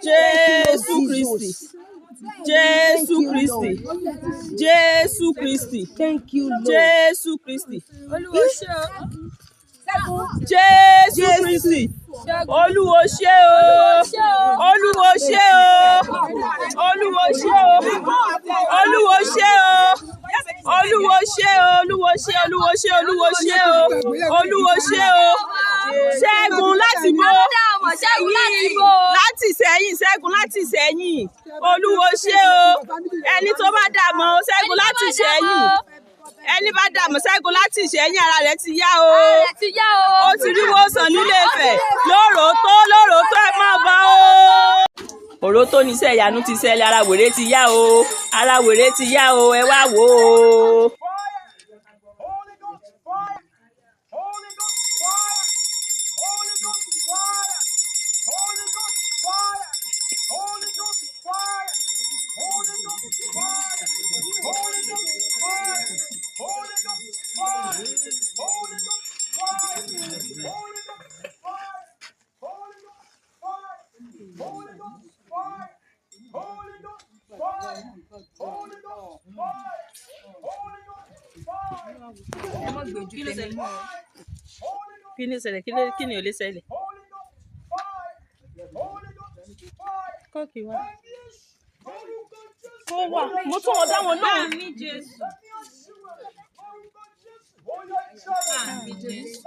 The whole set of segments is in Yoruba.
Jésù Kristi. Jésù Kristi. Jésù Kristi. Thank you, Lord. Jésù Kristi. Jésù Kristi. Olúwo ṣé o. Olúwo ṣé o. Olúwo ṣé o. Olúwo ṣé o. Olúwo ṣé o. Olúwo ṣé. Olúwo ṣé. Olúwo ṣé o. Olúwo ṣé o. Ṣẹ́gun láti bó. Láti Ìṣẹ́yìn. Ṣẹ́gun láti Ìṣẹ́yìn. Olúwo ṣé o. Ẹni tó bá dà mọ́ Ṣẹ́gun láti Ìṣẹ́yìn. Ẹni bá dà mọ́ Ṣẹ́gun láti Ìṣẹ́yìn ara rẹ̀ ti yá o. Ó ti rí wòsàn nílé Ifẹ̀. Lóòrótó ẹ máa bá o. Òrótó níṣẹ́ ìyanu ti ṣẹlẹ̀, ara wèrè ti yá o. Ara wèrè ti yá o, ẹ wá wò ó. Kí ni ṣẹlẹ̀? Kí ni ò lè ṣẹlẹ̀? Kọ́ọ̀kì wa. Ó wà. Mo tún wọn dáwọn náà. Àmín Jésù. Àmín Jésù.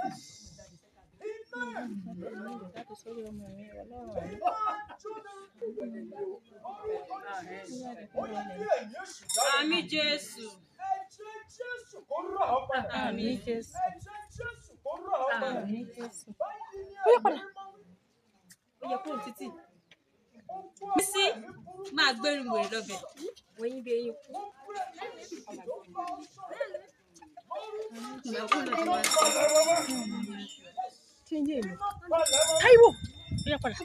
Àmín Jésù. Àmín Jésù. Àmín Jésù. Ó yẹ padà. Ó yẹ kúrò títì. Bísí máa gbẹ́rù wèrè lọ́bẹ̀. Wọ́n yín bí eyín kú. Táíwò. Ó yẹ padà.